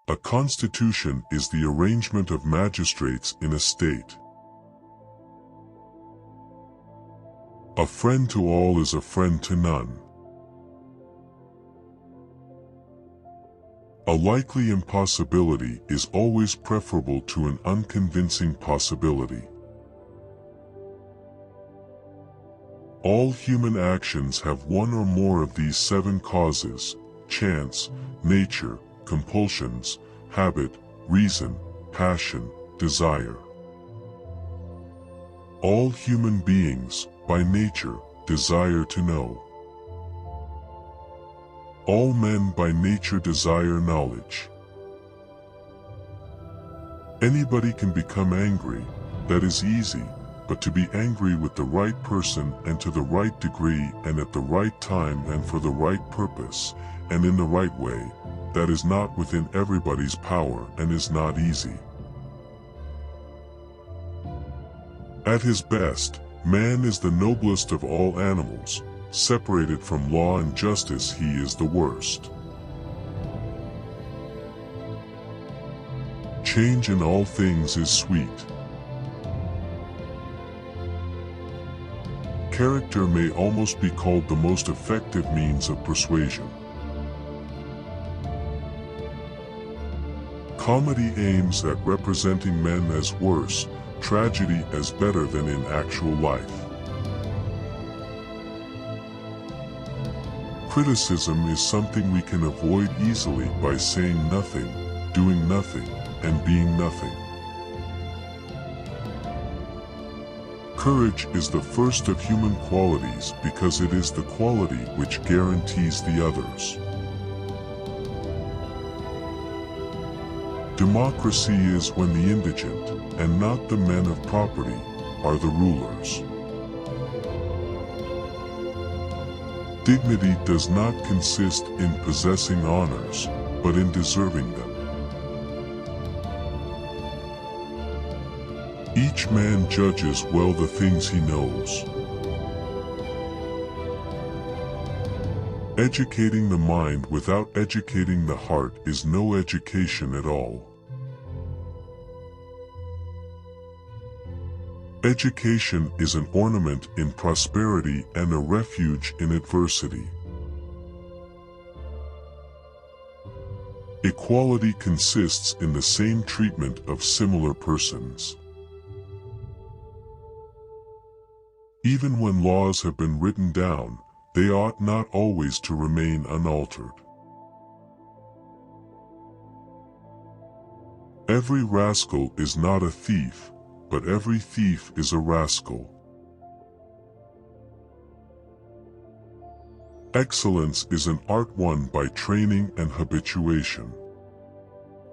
A constitution is the arrangement of magistrates in a state. A friend to all is a friend to none. A likely impossibility is always preferable to an unconvincing possibility. All human actions have one or more of these 7 causes: chance, nature, compulsions, habit, reason, passion, desire. All human beings, by nature, desire to know. All men by nature desire knowledge. Anybody can become angry, that is easy, but to be angry with the right person and to the right degree and at the right time and for the right purpose and in the right way, that is not within everybody's power and is not easy. At his best, man is the noblest of all animals. Separated from law and justice, he is the worst. Change in all things is sweet. Character may almost be called the most effective means of persuasion. Comedy aims at representing men as worse, tragedy as better than in actual life. Criticism is something we can avoid easily by saying nothing, doing nothing, and being nothing. Courage is the first of human qualities because it is the quality which guarantees the others. Democracy is when the indigent, and not the men of property, are the rulers. Dignity does not consist in possessing honors, but in deserving them. Each man judges well the things he knows. Educating the mind without educating the heart is no education at all. Education is an ornament in prosperity and a refuge in adversity. Equality consists in the same treatment of similar persons. Even when laws have been written down, they ought not always to remain unaltered. Every rascal is not a thief, but every thief is a rascal. Excellence is an art won by training and habituation.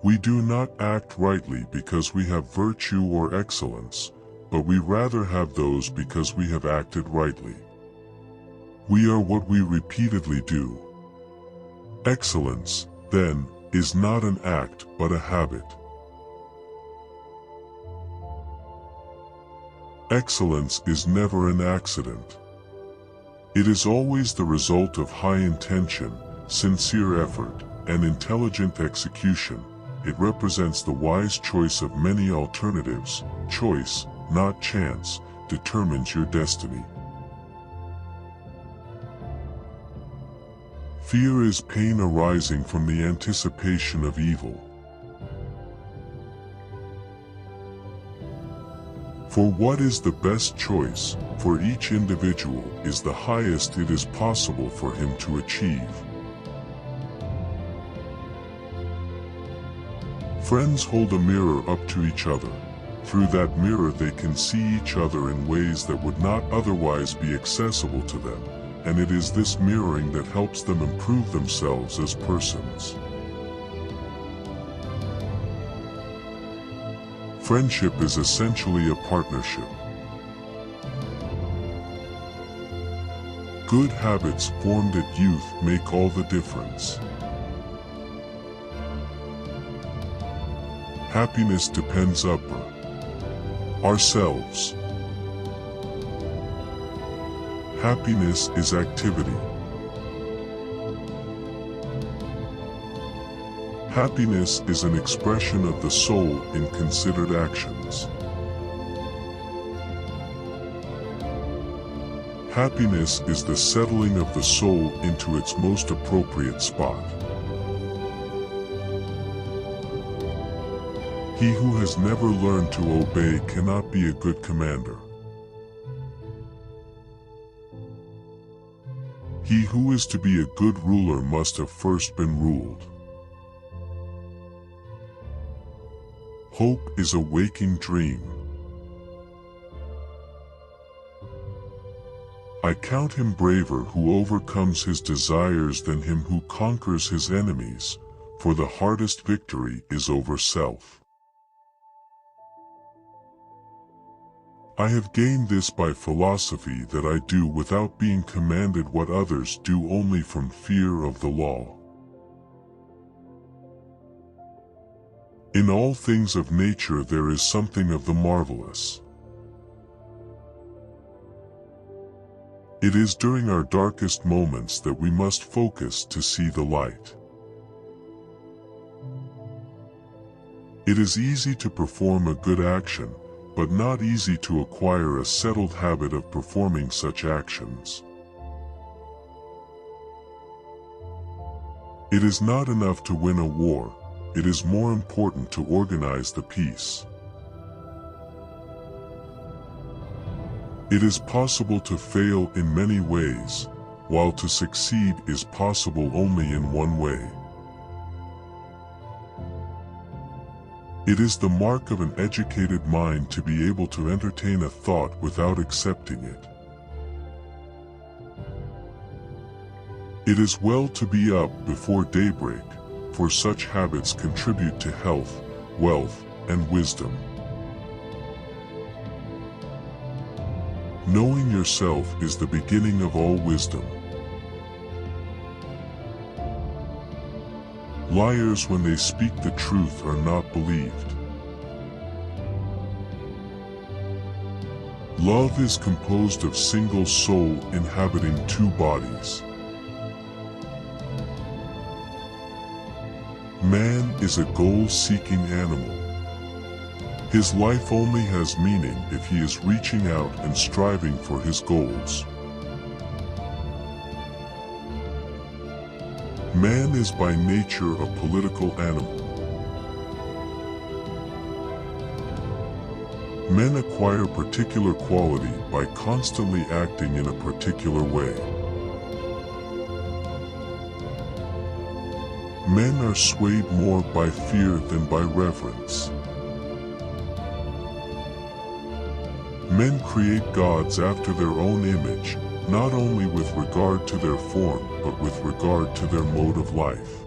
We do not act rightly because we have virtue or excellence, but we rather have those because we have acted rightly. We are what we repeatedly do. Excellence, then, is not an act but a habit. Excellence is never an accident. It is always the result of high intention, sincere effort, and intelligent execution. It represents the wise choice of many alternatives. Choice, not chance, determines your destiny. Fear is pain arising from the anticipation of evil. For what is the best choice for each individual is the highest it is possible for him to achieve. Friends hold a mirror up to each other. Through that mirror they can see each other in ways that would not otherwise be accessible to them, and it is this mirroring that helps them improve themselves as persons. Friendship is essentially a partnership. Good habits formed at youth make all the difference. Happiness depends upon ourselves. Happiness is activity. Happiness is an expression of the soul in considered actions. Happiness is the settling of the soul into its most appropriate spot. He who has never learned to obey cannot be a good commander. He who is to be a good ruler must have first been ruled. Hope is a waking dream. I count him braver who overcomes his desires than him who conquers his enemies, for the hardest victory is over self. I have gained this by philosophy, that I do without being commanded what others do only from fear of the law. In all things of nature there is something of the marvelous. It is during our darkest moments that we must focus to see the light. It is easy to perform a good action, but not easy to acquire a settled habit of performing such actions. It is not enough to win a war, it is more important to organize the peace. It is possible to fail in many ways, while to succeed is possible only in one way. It is the mark of an educated mind to be able to entertain a thought without accepting it. It is well to be up before daybreak, for such habits contribute to health, wealth, and wisdom. Knowing yourself is the beginning of all wisdom. Liars, when they speak the truth, are not believed. Love is composed of single soul inhabiting two bodies. Man is a goal-seeking animal. His life only has meaning if he is reaching out and striving for his goals. Man is by nature a political animal. Men acquire particular quality by constantly acting in a particular way. Men are swayed more by fear than by reverence. Men create gods after their own image, not only with regard to their form, but with regard to their mode of life.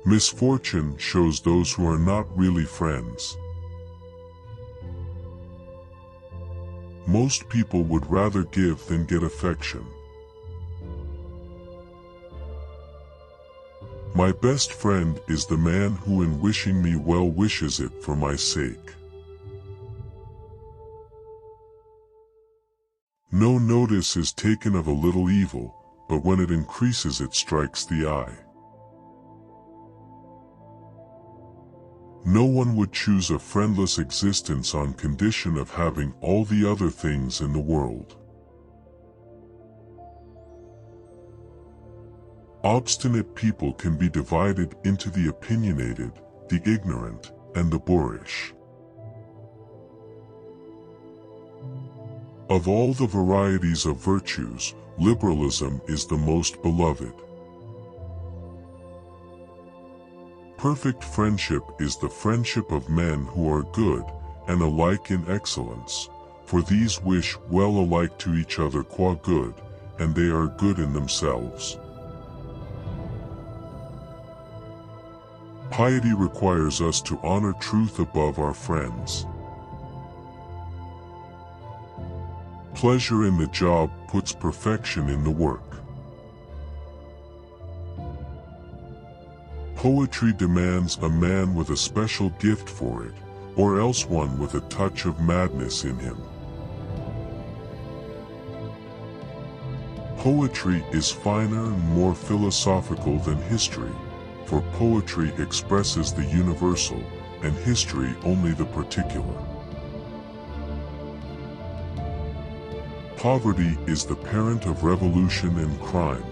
Misfortune shows those who are not really friends. Most people would rather give than get affection. My best friend is the man who in wishing me well wishes it for my sake. No notice is taken of a little evil, but when it increases it strikes the eye. No one would choose a friendless existence on condition of having all the other things in the world. Obstinate people can be divided into the opinionated, the ignorant, and the boorish. Of all the varieties of virtues, liberalism is the most beloved. Perfect friendship is the friendship of men who are good, and alike in excellence, for these wish well alike to each other qua good, and they are good in themselves. Piety requires us to honor truth above our friends. Pleasure in the job puts perfection in the work. Poetry demands a man with a special gift for it, or else one with a touch of madness in him. Poetry is finer and more philosophical than history, for poetry expresses the universal, and history only the particular. Poverty is the parent of revolution and crime.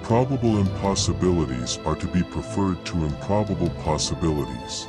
Probable impossibilities are to be preferred to improbable possibilities.